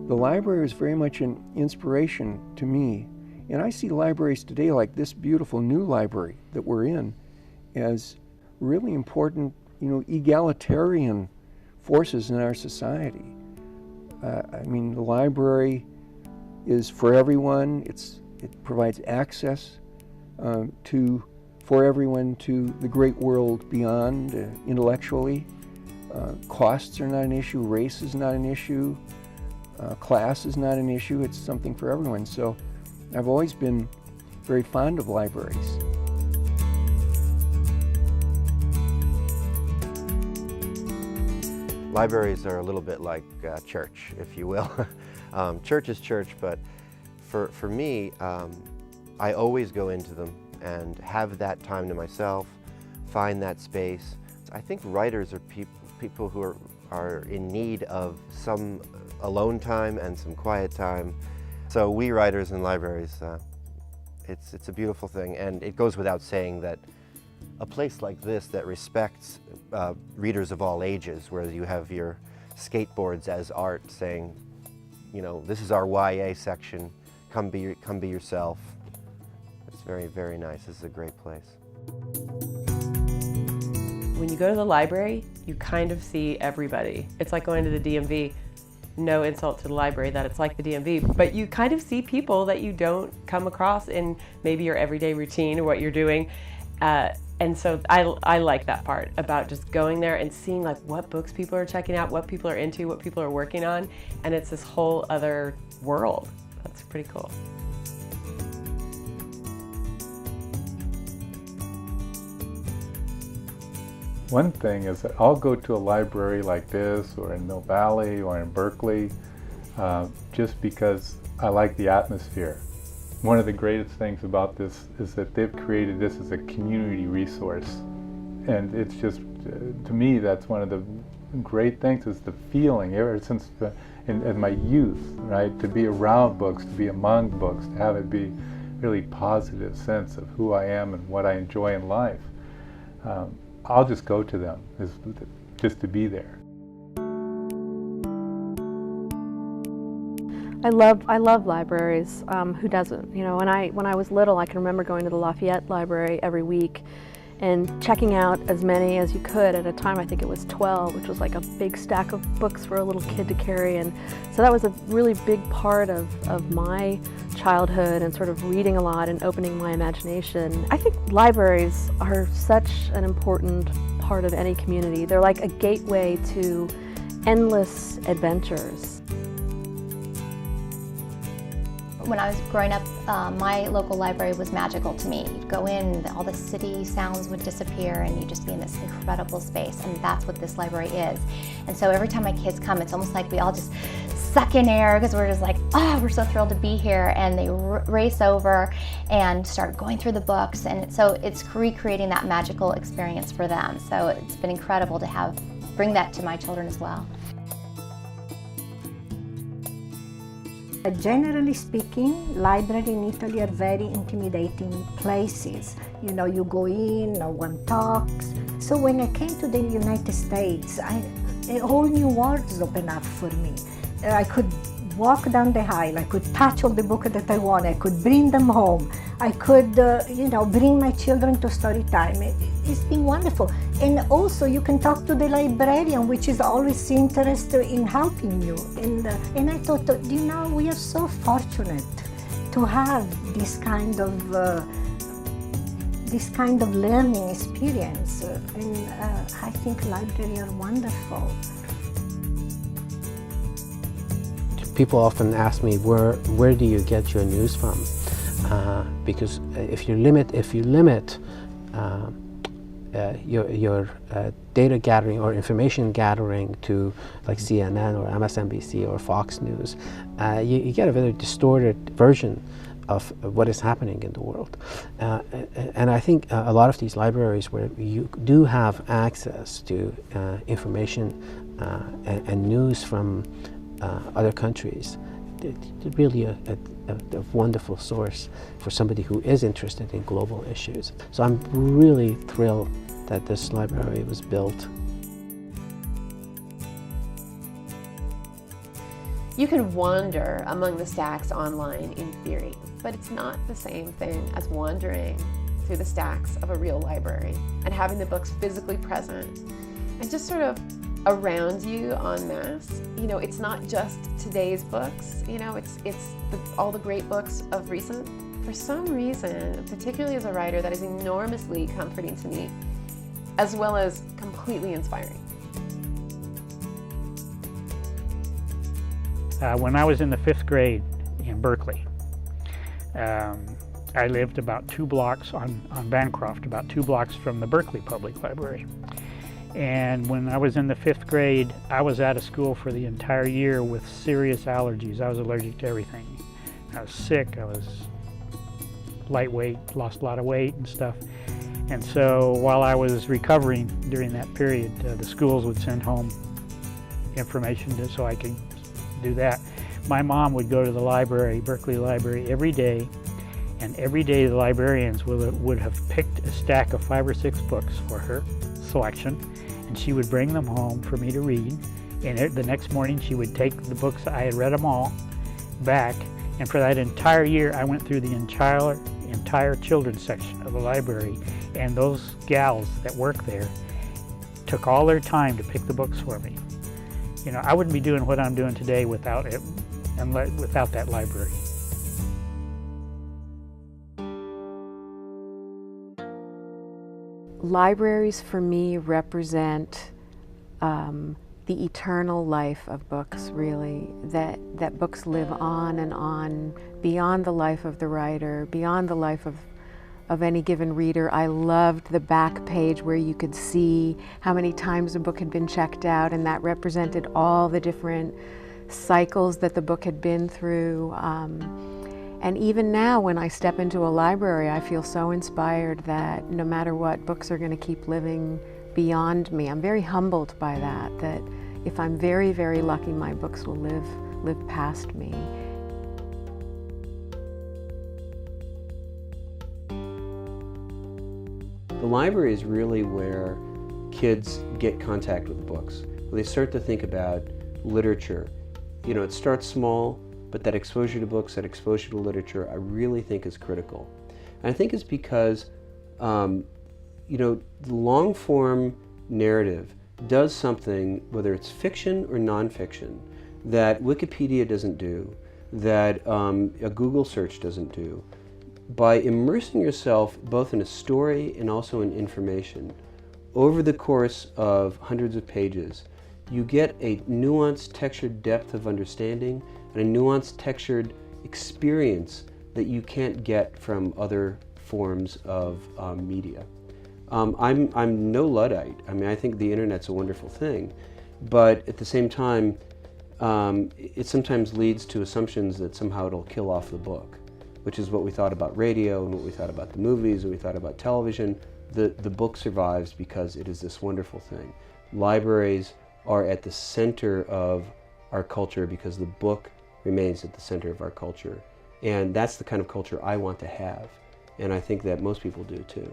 The library is very much an inspiration to me, and I see libraries today like this beautiful new library that we're in as really important, egalitarian forces in our society. I mean, the library is for everyone. It provides access for everyone to the great world beyond intellectually. Costs are not an issue. Race is not an issue. Class is not an issue. It's something for everyone. So I've always been very fond of libraries. Libraries are a little bit like church, if you will. Church is church, but for me, I always go into them and have that time to myself, find that space. I think writers are people who are in need of some alone time and some quiet time. So we writers in libraries, it's a beautiful thing, and it goes without saying that a place like this that respects readers of all ages, where you have your skateboards as art saying, this is our YA section, come be yourself. It's very, very nice. This is a great place. When you go to the library, you kind of see everybody. It's like going to the DMV. No insult to the library that it's like the DMV, but you kind of see people that you don't come across in maybe your everyday routine or what you're doing. And so I like that part about just going there and seeing like what books people are checking out, what people are into, what people are working on, and it's this whole other world. That's pretty cool. One thing is that I'll go to a library like this, or in Mill Valley, or in Berkeley, just because I like the atmosphere. One of the greatest things about this is that they've created this as a community resource. And it's just, to me, that's one of the great things, is the feeling, ever since in my youth, right? To be around books, to be among books, to have it be really positive sense of who I am and what I enjoy in life. I'll just go to them, just to be there. I love libraries. Who doesn't? When I was little, I can remember going to the Lafayette Library every week and checking out as many as you could. At a time, I think it was 12, which was like a big stack of books for a little kid to carry. And so that was a really big part of my childhood, and sort of reading a lot and opening my imagination. I think libraries are such an important part of any community. They're like a gateway to endless adventures. When I was growing up, my local library was magical to me. You'd go in, all the city sounds would disappear, and you'd just be in this incredible space, and that's what this library is. And so every time my kids come, it's almost like we all just suck in air, because we're just like, oh, we're so thrilled to be here, and they race over and start going through the books, and so it's recreating that magical experience for them. So it's been incredible to bring that to my children as well. Generally speaking, libraries in Italy are very intimidating places. You go in, no one talks. So when I came to the United States, a whole new world opened up for me. I could walk down the aisle, I could touch all the books that I want, I could bring them home, I could, bring my children to story time. It's been wonderful. And also you can talk to the librarian, which is always interested in helping you. And I thought, we are so fortunate to have this kind of learning experience. I think libraries are wonderful. People often ask me, where do you get your news from? Because if you limit your data gathering or information gathering to like CNN or MSNBC or Fox News, you get a very distorted version of what is happening in the world. And I think a lot of these libraries where you do have access to information and news from other countries, it's really a wonderful source for somebody who is interested in global issues. So I'm really thrilled that this library was built. You can wander among the stacks online in theory, but it's not the same thing as wandering through the stacks of a real library and having the books physically present and just sort of around you en masse. You know, it's not just today's books, you know, it's all the great books of recent. For some reason, particularly as a writer, that is enormously comforting to me, as well as completely inspiring. When I was in the 5th grade in Berkeley, I lived about 2 blocks on Bancroft, about 2 blocks from the Berkeley Public Library. And when I was in the 5th grade, I was out of school for the entire year with serious allergies. I was allergic to everything. I was sick, I was lightweight, lost a lot of weight and stuff. And so while I was recovering during that period, the schools would send home information so I could do that. My mom would go to the library, Berkeley Library, every day, and every day the librarians would have picked a stack of 5 or 6 books for her selection, and she would bring them home for me to read. And the next morning she would take the books, I had read them all, back, and for that entire year I went through the entire children's section of the library, and those gals that work there took all their time to pick the books for me. You know, I wouldn't be doing what I'm doing today without it, and without that library. Libraries for me represent the eternal life of books, really, that books live on and on beyond the life of the writer, beyond the life of any given reader. I loved the back page where you could see how many times a book had been checked out, and that represented all the different cycles that the book had been through. And even now, when I step into a library, I feel so inspired that no matter what, books are going to keep living beyond me. I'm very humbled by that if I'm very, very lucky, my books will live past me. The library is really where kids get contact with books. They start to think about literature. You know, it starts small, but that exposure to books, that exposure to literature, I really think is critical. And I think it's because, you know, the long-form narrative does something, whether it's fiction or nonfiction, that Wikipedia doesn't do, that a Google search doesn't do. By immersing yourself both in a story and also in information, over the course of hundreds of pages, you get a nuanced, textured depth of understanding and a nuanced, textured experience that you can't get from other forms of media. I'm no Luddite. I mean, I think the internet's a wonderful thing, but at the same time, it sometimes leads to assumptions that somehow it'll kill off the book, which is what we thought about radio and what we thought about the movies and we thought about television. The book survives because it is this wonderful thing. Libraries are at the center of our culture because the book remains at the center of our culture. And that's the kind of culture I want to have. And I think that most people do too.